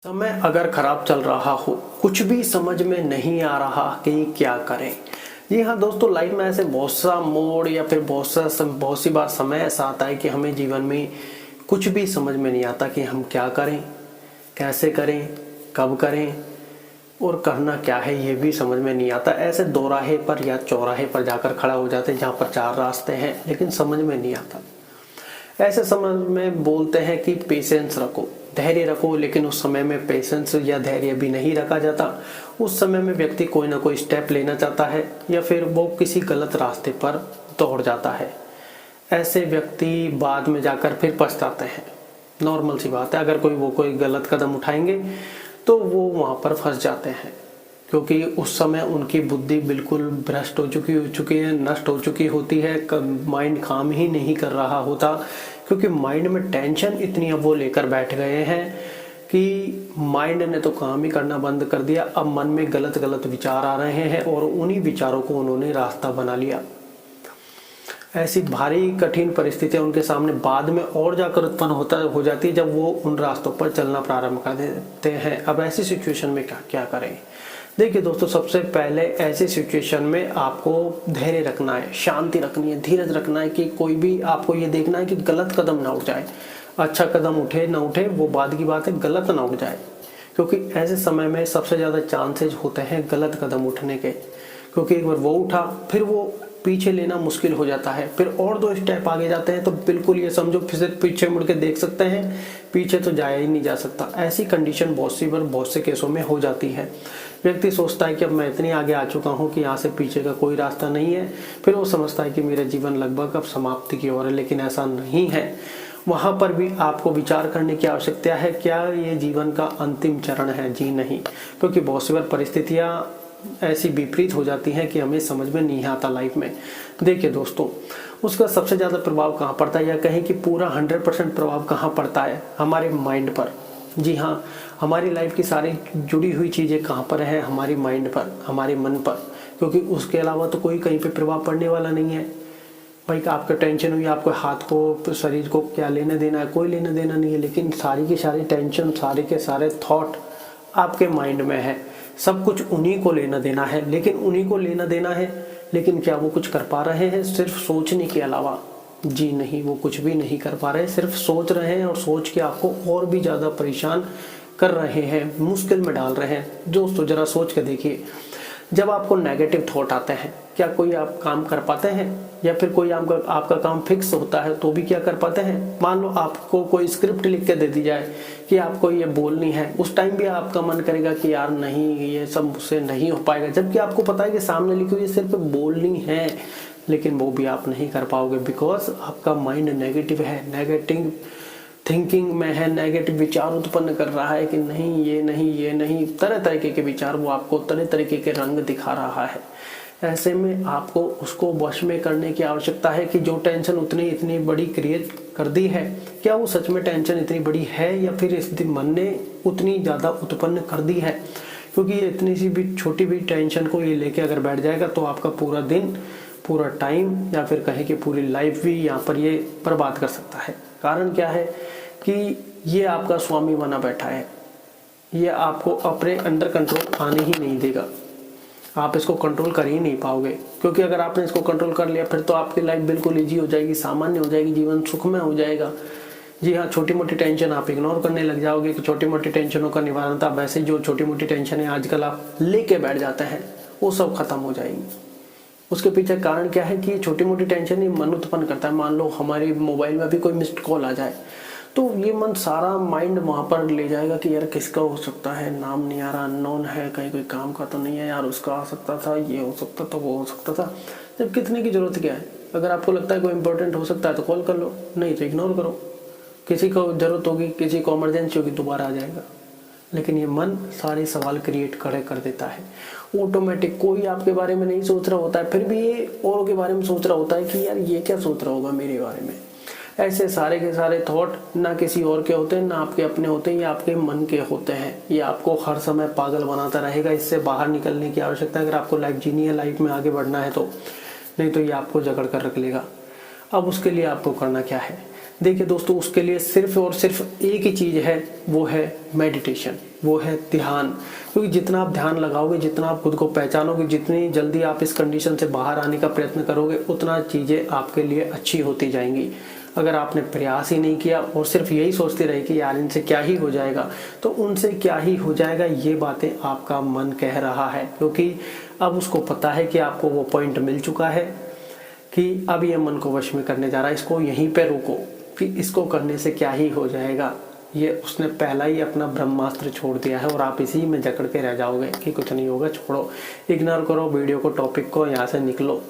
समय अगर खराब चल रहा हो, कुछ भी समझ में नहीं आ रहा कि क्या करें। जी हाँ दोस्तों, लाइफ में ऐसे बहुत सा मोड़ या फिर बहुत सी बार समय ऐसा आता है कि हमें जीवन में कुछ भी समझ में नहीं आता कि हम क्या करें, कैसे करें, कब करें और करना क्या है, ये भी समझ में नहीं आता। ऐसे दोराहे पर या चौराहे पर जाकर खड़ा हो जाते हैं जहाँ पर चार रास्ते हैं लेकिन समझ में नहीं आता। ऐसे समय में बोलते हैं कि पेशेंस रखो, धैर्य रखो, लेकिन उस समय में पेशेंस या धैर्य भी नहीं रखा जाता। उस समय में व्यक्ति कोई ना कोई स्टेप लेना चाहता है या फिर वो किसी गलत रास्ते पर दौड़ जाता है। ऐसे व्यक्ति बाद में जाकर फिर पछताते हैं। नॉर्मल सी बात है, अगर कोई गलत कदम उठाएंगे तो वो वहाँ पर फंस जाते हैं, क्योंकि उस समय उनकी बुद्धि बिल्कुल भ्रष्ट हो चुकी है, नष्ट हो चुकी होती है। माइंड काम ही नहीं कर रहा होता, क्योंकि माइंड में टेंशन इतनी अब वो लेकर बैठ गए हैं कि माइंड ने तो काम ही करना बंद कर दिया। अब मन में गलत गलत विचार आ रहे हैं और उन्हीं विचारों को उन्होंने रास्ता बना लिया। ऐसी भारी कठिन परिस्थितियां उनके सामने बाद में और जाकर उत्पन्न हो जाती है जब वो उन रास्तों पर चलना प्रारंभ कर देते हैं। अब ऐसी सिचुएशन में क्या करें। देखिए दोस्तों, सबसे पहले ऐसी सिचुएशन में आपको धैर्य रखना है, शांति रखनी है, धीरज रखना है कि कोई भी आपको ये देखना है कि गलत कदम ना उठ जाए। अच्छा कदम उठे ना उठे वो बाद की बात है, गलत ना उठ जाए, क्योंकि ऐसे समय में सबसे ज़्यादा चांसेस होते हैं गलत कदम उठने के। क्योंकि एक बार वो उठा फिर वो पीछे लेना मुश्किल हो जाता है, फिर और 2 स्टेप आगे जाते हैं तो बिल्कुल ये समझो फिर पीछे मुड़ के देख सकते हैं, पीछे तो जाया ही नहीं जा सकता। ऐसी कंडीशन बहुत से केसों में हो जाती है। व्यक्ति सोचता है कि अब मैं इतनी आगे आ चुका हूँ कि यहाँ से पीछे का कोई रास्ता नहीं है, फिर वो समझता है कि मेरा जीवन लगभग अब समाप्ति की ओर है, लेकिन ऐसा नहीं है। वहाँ पर भी आपको विचार करने की आवश्यकता है, क्या ये जीवन का अंतिम चरण है? जी नहीं, क्योंकि बहुत सी बार परिस्थितियाँ ऐसी विपरीत हो जाती हैं कि हमें समझ में नहीं आता लाइफ में। देखिए दोस्तों, उसका सबसे ज़्यादा प्रभाव कहाँ पड़ता है, या कहें कि पूरा 100% प्रभाव कहाँ पड़ता है? हमारे माइंड पर। जी हाँ, हमारी लाइफ की सारी जुड़ी हुई चीज़ें कहाँ पर है? हमारी माइंड पर, हमारे मन पर, क्योंकि उसके अलावा तो कोई कहीं पे प्रभाव पड़ने वाला नहीं है। भाई आपका टेंशन हुई, आपको हाथ को, शरीर को क्या लेना देना है? कोई लेना देना नहीं है, लेकिन सारी की सारी टेंशन, सारे के सारे थॉट आपके माइंड में है। सब कुछ उन्हीं को लेना देना है, लेकिन उन्हीं को लेना देना है, लेकिन क्या वो कुछ कर पा रहे हैं सिर्फ सोचने के अलावा? जी नहीं, वो कुछ भी नहीं कर पा रहे, सिर्फ सोच रहे हैं और सोच के आपको और भी ज़्यादा परेशान कर रहे हैं, मुश्किल में डाल रहे हैं। दोस्तों जरा सोच के देखिए, जब आपको नेगेटिव थॉट आते हैं, क्या कोई आप काम कर पाते हैं? या फिर कोई आपका काम फिक्स होता है तो भी क्या कर पाते हैं? मान लो आपको कोई स्क्रिप्ट लिख के दे दी जाए कि आपको ये बोलनी है, उस टाइम भी आपका मन करेगा कि यार नहीं, ये सब मुझसे नहीं हो पाएगा, जबकि आपको पता है कि सामने लिखी हुई सिर्फ बोलनी है, लेकिन वो भी आप नहीं कर पाओगे, बिकॉज आपका माइंड नेगेटिव है, नेगेटिव थिंकिंग में है, नेगेटिव विचार उत्पन्न कर रहा है कि नहीं ये नहीं, ये नहीं, तरह तरीके के विचार वो आपको तरह तरीके के रंग दिखा रहा है। ऐसे में आपको उसको वश में करने की आवश्यकता है कि जो टेंशन इतनी बड़ी क्रिएट कर दी है, क्या वो सच में टेंशन इतनी बड़ी है या फिर इस मन ने उतनी ज़्यादा उत्पन्न कर दी है? क्योंकि ये इतनी सी भी छोटी भी टेंशन को ये लेके अगर बैठ जाएगा तो आपका पूरा दिन, पूरा टाइम या फिर कहें कि पूरी लाइफ भी यहाँ पर ये बर्बाद कर सकता है। कारण क्या है कि ये आपका स्वामी बना बैठा है, ये आपको अपने अंडर कंट्रोल आने ही नहीं देगा, आप इसको कंट्रोल कर ही नहीं पाओगे। क्योंकि अगर आपने इसको कंट्रोल कर लिया फिर तो आपकी लाइफ बिल्कुल ईजी हो जाएगी, सामान्य हो जाएगी, जीवन सुखमय हो जाएगा। जी हाँ, छोटी मोटी टेंशन आप इग्नोर करने लग जाओगे कि छोटी मोटी टेंशनों का निवारण था। वैसे जो छोटी मोटी टेंशन है आजकल आप लेके बैठ जाते हैं, वो सब खत्म हो जाएगी। उसके पीछे कारण क्या है कि छोटी मोटी टेंशन ही मन उत्पन्न करता है। मान लो हमारे मोबाइल में भी कोई मिस्ड कॉल आ जाए तो ये मन, सारा माइंड वहाँ पर ले जाएगा कि यार किसका हो सकता है, नाम नहीं आ रहा, अननोन है, कहीं कोई काम का तो नहीं है, यार उसका आ सकता था, ये हो सकता था, वो हो सकता था। जब कितने की जरूरत क्या है? अगर आपको लगता है कोई इंपॉर्टेंट हो सकता है तो कॉल कर लो, नहीं तो इग्नोर करो। किसी को जरूरत होगी, किसी को इमरजेंसी होगी, दोबारा आ जाएगा। लेकिन ये मन सारे सवाल क्रिएट कर देता है ऑटोमेटिक। कोई आपके बारे में नहीं सोच रहा होता है, फिर भी ये औरों के बारे में सोच रहा होता है कि यार ये क्या सोच रहा होगा मेरे बारे में। ऐसे सारे के सारे थॉट ना किसी और के होते हैं, ना आपके अपने होते हैं, ये आपके मन के होते हैं। ये आपको हर समय पागल बनाता रहेगा। इससे बाहर निकलने की आवश्यकता है अगर आपको लाइफ जीनी है, लाइफ में आगे बढ़ना है तो, नहीं तो ये आपको जकड़ कर रख लेगा। अब उसके लिए आपको करना क्या है? देखिए दोस्तों, उसके लिए सिर्फ और सिर्फ एक ही चीज़ है, वो है मेडिटेशन, वो है ध्यान। क्योंकि जितना आप ध्यान लगाओगे, जितना आप खुद को पहचानोगे, जितनी जल्दी आप इस कंडीशन से बाहर आने का प्रयत्न करोगे, उतना चीज़ें आपके लिए अच्छी होती जाएंगी। अगर आपने प्रयास ही नहीं किया और सिर्फ यही सोचते रहे कि यार इनसे क्या ही हो जाएगा, तो उनसे क्या ही हो जाएगा, ये बातें आपका मन कह रहा है। क्योंकि अब उसको पता है कि आपको वो पॉइंट मिल चुका है कि अब ये मन को वश में करने जा रहा है, इसको यहीं पे रोको कि इसको करने से क्या ही हो जाएगा। ये उसने पहला ही अपना ब्रह्मास्त्र छोड़ दिया है और आप इसी में जकड़ के रह जाओगे कि कुछ नहीं होगा, छोड़ो, इग्नोर करो वीडियो को, टॉपिक को, यहाँ से निकलो।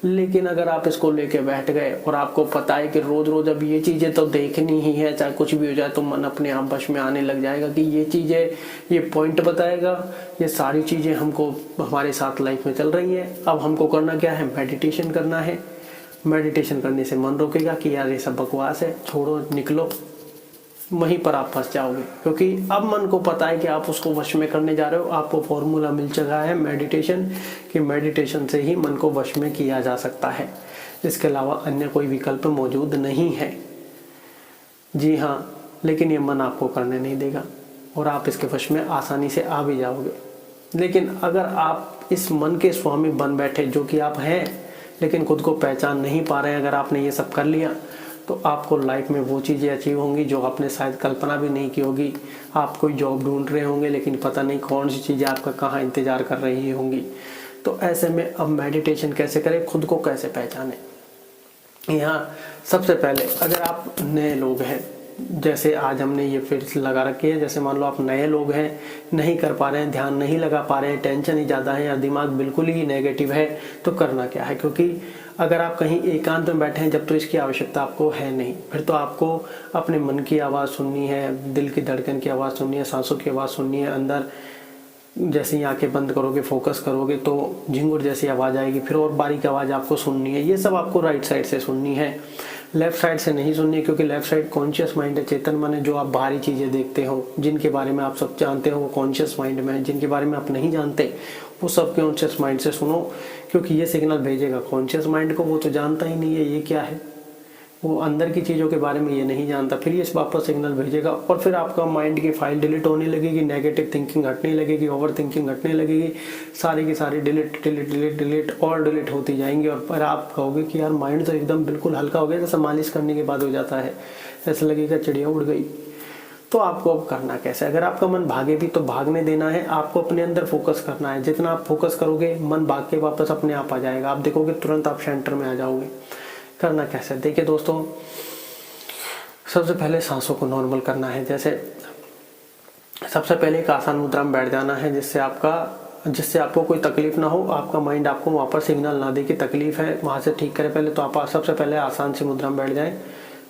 लेकिन अगर आप इसको लेके बैठ गए और आपको पता है कि रोज रोज अब ये चीजें तो देखनी ही है, चाहे कुछ भी हो जाए, तो मन अपने आप वश में आने लग जाएगा कि ये चीजें, ये पॉइंट बताएगा, ये सारी चीजें हमको हमारे साथ लाइफ में चल रही हैं। अब हमको करना क्या है, मेडिटेशन करना है। मेडिटेशन करने से मन रोकेगा कि यार ये सब बकवास है, छोड़ो, निकलो। वहीं पर आप फंस जाओगे, क्योंकि अब मन को पता है कि आप उसको वश में करने जा रहे हो। आपको फॉर्मूला मिल चुका है मेडिटेशन, कि मेडिटेशन से ही मन को वश में किया जा सकता है, इसके अलावा अन्य कोई विकल्प मौजूद नहीं है। जी हाँ, लेकिन ये मन आपको करने नहीं देगा और आप इसके वश में आसानी से आ भी जाओगे। लेकिन अगर आप इस मन के स्वामी बन बैठे, जो कि आप हैं, लेकिन खुद को पहचान नहीं पा रहे हैं, अगर आपने ये सब कर लिया, तो आपको लाइफ में वो चीज़ें अचीव होंगी जो आपने शायद कल्पना भी नहीं की होगी। आप कोई जॉब ढूंढ रहे होंगे, लेकिन पता नहीं कौन सी चीज़ें आपका कहाँ इंतज़ार कर रही होंगी। तो ऐसे में अब मेडिटेशन कैसे करें, खुद को कैसे पहचानें। यहाँ सबसे पहले, अगर आप नए लोग हैं, जैसे आज हमने ये फिर लगा रखी है, जैसे मान लो आप नए लोग हैं, नहीं कर पा रहे हैं, ध्यान नहीं लगा पा रहे हैं, टेंशन ही ज़्यादा है या दिमाग बिल्कुल ही नेगेटिव है, तो करना क्या है। क्योंकि अगर आप कहीं एकांत में बैठे हैं जब, तो इसकी आवश्यकता आपको है नहीं। फिर तो आपको अपने मन की आवाज़ सुननी है, दिल की धड़कन की आवाज़ सुननी है, सांसों की आवाज़ सुननी है। अंदर जैसे ही आंखें बंद करोगे, फोकस करोगे, तो झिंगुर जैसी आवाज़ आएगी, फिर और बारीक आवाज़ आपको सुननी है। ये सब आपको राइट साइड से सुननी है, लेफ्ट साइड से नहीं सुननी है। क्योंकि लेफ्ट साइड कॉन्शियस माइंड है, चेतन मन है, जो आप बाहरी चीज़ें देखते हो, जिनके बारे में आप सब जानते हो, वो कॉन्शियस माइंड में है। जिनके बारे में आप नहीं जानते, वो सब कॉन्शियस माइंड से सुनो, क्योंकि ये सिग्नल भेजेगा कॉन्शियस माइंड को। वो तो जानता ही नहीं है ये क्या है, वो अंदर की चीज़ों के बारे में ये नहीं जानता। फिर ये वापस सिग्नल भेजेगा और फिर आपका माइंड की फाइल डिलीट होने लगेगी, नेगेटिव थिंकिंग हटने लगेगी, ओवर थिंकिंग हटने लगेगी, सारी की सारी डिलीट डिलीट डिलीट डिलीट और डिलीट होती जाएंगी। और फिर आप कहोगे कि यार माइंड तो एकदम बिल्कुल हल्का हो गया, जैसे मालिश करने के बाद हो जाता है, ऐसा लगेगा चिड़िया उड़ गई। तो आपको अब करना कैसे, अगर आपका मन भागे भी तो भागने देना है, आपको अपने अंदर फोकस करना है। जितना आप फोकस करोगे, मन भाग के वापस अपने आप आ जाएगा, आप देखोगे तुरंत आप सेंटर में आ जाओगे। करना कैसे, देखिए दोस्तों, सबसे पहले सांसों को नॉर्मल करना है। जैसे सबसे पहले एक आसान मुद्रा में बैठ जाना है, जिससे आपको कोई तकलीफ ना हो, आपका माइंड आपको वहाँ पर सिग्नल ना दे कि तकलीफ है, वहाँ से ठीक करे। पहले तो आप सबसे पहले आसान सी मुद्रा में बैठ जाएं।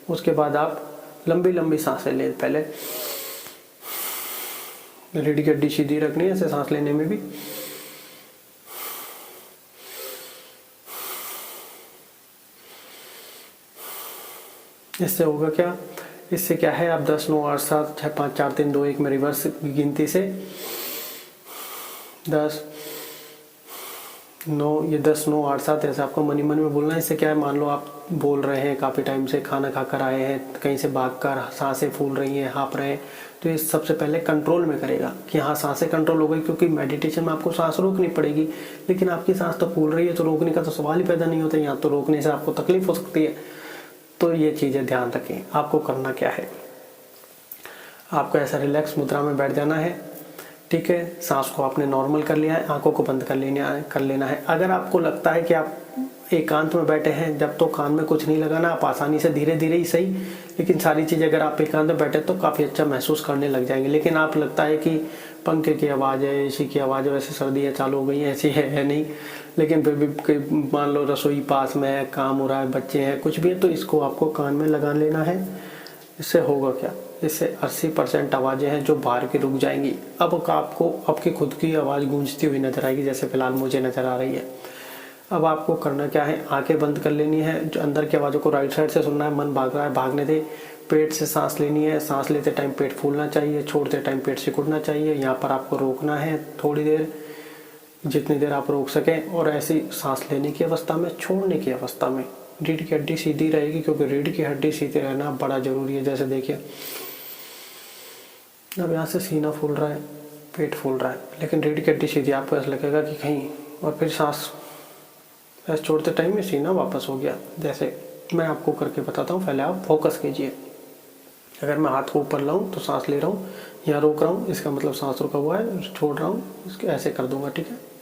उसके बाद आप लंबी लंबी सांसें लें। पहले रीढ़ की हड्डी सीधी रखनी है, ऐसे सांस लेने में भी। इससे होगा क्या, इससे क्या है, आप 10 9 8 7 6 5 4 3 2 1 में रिवर्स गिनती से 10 9, ये 10 9 8 7 ऐसे आपको मन ही मन में बोलना है। इससे क्या है, मान लो आप बोल रहे हैं, काफ़ी टाइम से खाना खाकर आए हैं, कहीं से भागकर सांसें फूल रही हैं, हाँप रहे हैं, तो ये सबसे पहले कंट्रोल में करेगा कि हाँ सांसें कंट्रोल हो गई। क्योंकि मेडिटेशन में आपको सांस रोकनी पड़ेगी, लेकिन आपकी सांस तो फूल रही है, तो रोकने का तो सवाल ही पैदा नहीं होता। यहाँ तो रोकने से आपको तकलीफ हो सकती है। तो ये चीज़ें ध्यान रखें। आपको करना क्या है, आपको ऐसा रिलैक्स मुद्रा में बैठ जाना है, ठीक है। सांस को आपने नॉर्मल कर लिया है, आंखों को बंद कर लेना है। अगर आपको लगता है कि आप एकांत में बैठे हैं, जब तो कान में कुछ नहीं लगाना, आप आसानी से धीरे धीरे ही सही, लेकिन सारी चीज़ अगर आप एकांत में बैठे तो काफ़ी अच्छा महसूस करने लग जाएंगे। लेकिन आप लगता है कि पंखे की आवाज़ है, एसी की आवाज़ है, वैसे सर्दियाँ चालू हो गई हैं, ऐसी है नहीं, लेकिन फिर भी मान लो रसोई पास में है, काम हो रहा है, बच्चे हैं, कुछ भी है, तो इसको आपको कान में लगा लेना है। इससे होगा क्या, इससे 80% आवाज़ें हैं जो बाहर की रुक जाएंगी। अब आपको आपकी खुद की आवाज़ गूंजती हुई नजर आएगी, जैसे फिलहाल मुझे नज़र आ रही है। अब आपको करना क्या है, आंखें बंद कर लेनी है, जो अंदर की आवाज़ों को राइट साइड से सुनना है। मन भाग रहा है, भागने दे। पेट से सांस लेनी है, सांस लेते टाइम पेट फूलना चाहिए, छोड़ते टाइम पेट सिकुड़ना चाहिए। यहाँ पर आपको रोकना है थोड़ी देर, जितनी देर आप रोक सकें, और ऐसी सांस लेने की अवस्था में, छोड़ने की अवस्था में रीढ़ की हड्डी सीधी रहेगी, क्योंकि रीढ़ की हड्डी सीधी रहना बड़ा ज़रूरी है। जैसे देखिए, अब यहाँ से सीना फूल रहा है, पेट फूल रहा है, लेकिन रीढ़ की हड्डी सीधी, आपको ऐसा लगेगा कि कहीं, और फिर सांस ऐसे छोड़ते टाइम में सीना वापस हो गया। जैसे मैं आपको करके बताता हूँ, पहले आप फोकस कीजिए। अगर मैं हाथ को ऊपर लाऊं तो सांस ले रहा हूँ, यहाँ रोक रहा हूँ, इसका मतलब सांस रुका हुआ है, छोड़ रहा हूँ, इसके ऐसे कर दूंगा, ठीक है।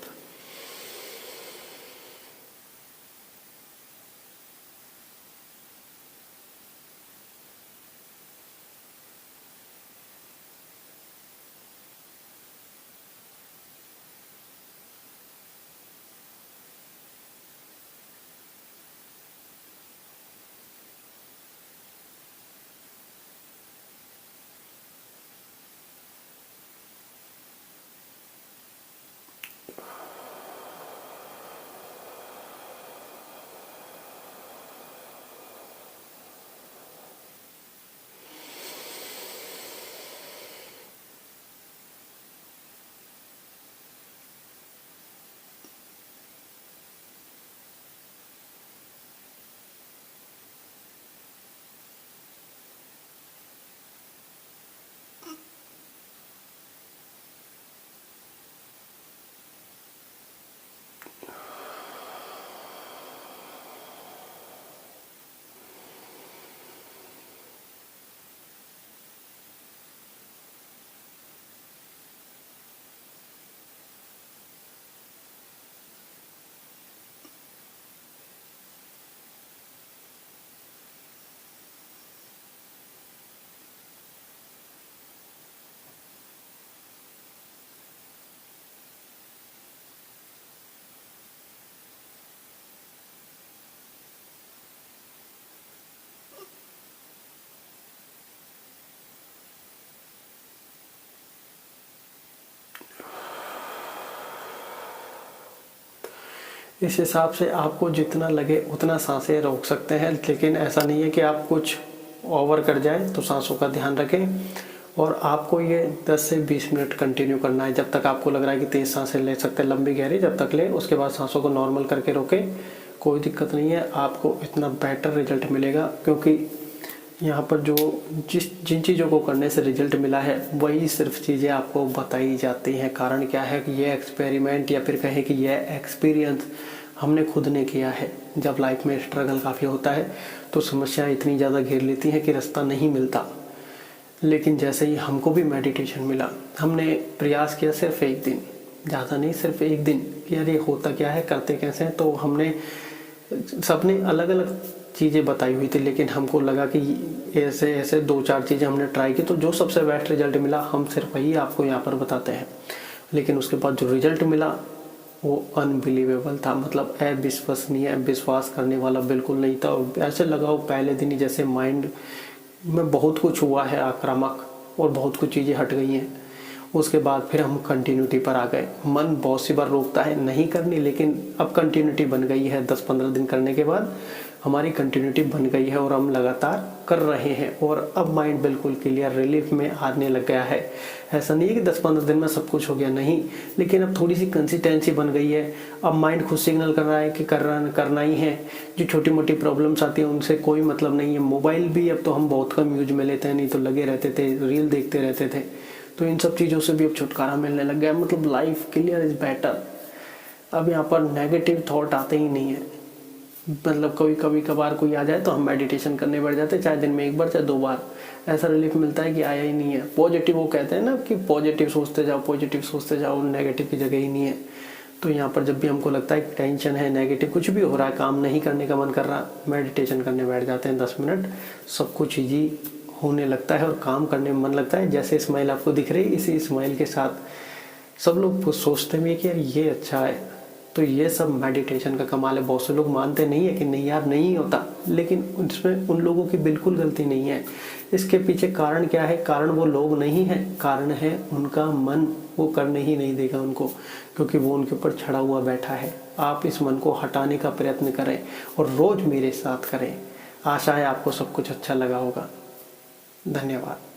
इस हिसाब से आपको जितना लगे उतना सांसें रोक सकते हैं, लेकिन ऐसा नहीं है कि आप कुछ ओवर कर जाएं। तो सांसों का ध्यान रखें, और आपको ये 10 से 20 मिनट कंटिन्यू करना है। जब तक आपको लग रहा है कि तेज सांसें ले सकते हैं, लंबी गहरी, जब तक ले, उसके बाद सांसों को नॉर्मल करके रोकें। कोई दिक्कत नहीं है, आपको इतना बेटर रिजल्ट मिलेगा, क्योंकि यहाँ पर जो जिन चीज़ों को करने से रिजल्ट मिला है वही सिर्फ चीज़ें आपको बताई जाती हैं। कारण क्या है कि ये एक्सपेरिमेंट, या फिर कहें कि ये एक्सपीरियंस हमने खुद ने किया है। जब लाइफ में स्ट्रगल काफ़ी होता है तो समस्याएं इतनी ज़्यादा घेर लेती हैं कि रास्ता नहीं मिलता। लेकिन जैसे ही हमको भी मेडिटेशन मिला, हमने प्रयास किया सिर्फ एक दिन, ज़्यादा नहीं, सिर्फ एक दिन, कि यार ये होता क्या है, करते कैसे हैं। तो हमने सबने अलग अलग चीज़ें बताई हुई थी, लेकिन हमको लगा कि ऐसे ऐसे 2-4 चीज़ें हमने ट्राई की, तो जो सबसे बेस्ट रिजल्ट मिला हम सिर्फ वही आपको यहाँ पर बताते हैं। लेकिन उसके बाद जो रिजल्ट मिला वो अनबिलीवेबल था, मतलब अविश्वसनीय, विश्वास करने वाला बिल्कुल नहीं था। और ऐसे लगा वो पहले दिन ही जैसे माइंड में बहुत कुछ हुआ है आक्रामक, और बहुत कुछ चीज़ें हट गई हैं। उसके बाद फिर हम कंटिन्यूटी पर आ गए। मन बहुत सी बार रोकता है नहीं करनी, लेकिन अब कंटिन्यूटी बन गई है। 10-15 दिन करने के बाद हमारी कंटिन्यूटी बन गई है, और हम लगातार कर रहे हैं, और अब माइंड बिल्कुल क्लियर, रिलीफ में आने लग गया है। ऐसा नहीं है कि 10-15 दिन में सब कुछ हो गया, नहीं, लेकिन अब थोड़ी सी कंसिस्टेंसी बन गई है। अब माइंड खुद सिग्नल कर रहा है कि करना ही है। जो छोटी मोटी प्रॉब्लम्स आती हैं उनसे कोई मतलब नहीं है। मोबाइल भी अब तो हम बहुत कम यूज में लेते हैं, नहीं तो लगे रहते थे, रील देखते रहते थे। तो इन सब चीज़ों से भी अब छुटकारा मिलने लग गया। मतलब लाइफ क्लियर इज बेटर। अब यहाँ पर नेगेटिव थॉट आते ही नहीं है। मतलब कभी कभार कोई आ जाए तो हम मेडिटेशन करने बैठ जाते हैं, चाहे दिन में 1 बार चाहे 2 बार। ऐसा रिलीफ मिलता है कि आया ही नहीं है। पॉजिटिव, वो कहते हैं ना कि पॉजिटिव सोचते जाओ, पॉजिटिव सोचते जाओ, नेगेटिव की जगह ही नहीं है। तो यहाँ पर जब भी हमको लगता है कि टेंशन है, नेगेटिव कुछ भी हो रहा है, काम नहीं करने का मन कर रहा, मेडिटेशन करने बैठ जाते हैं 10 मिनट, सब कुछ ईजी होने लगता है और काम करने में मन लगता है। जैसे स्माइल आपको दिख रही है, इसी स्माइल के साथ सब लोग सोचते हैं कि यार ये अच्छा है। तो ये सब मेडिटेशन का कमाल है। बहुत से लोग मानते नहीं है कि नहीं यार नहीं होता, लेकिन उसमें उन लोगों की बिल्कुल गलती नहीं है। इसके पीछे कारण क्या है? कारण वो लोग नहीं है, कारण है उनका मन। वो करने ही नहीं देगा उनको, क्योंकि वो उनके ऊपर चढ़ा हुआ बैठा है। आप इस मन को हटाने का प्रयत्न करें और रोज मेरे साथ करें। आशा है आपको सब कुछ अच्छा लगा होगा। धन्यवाद।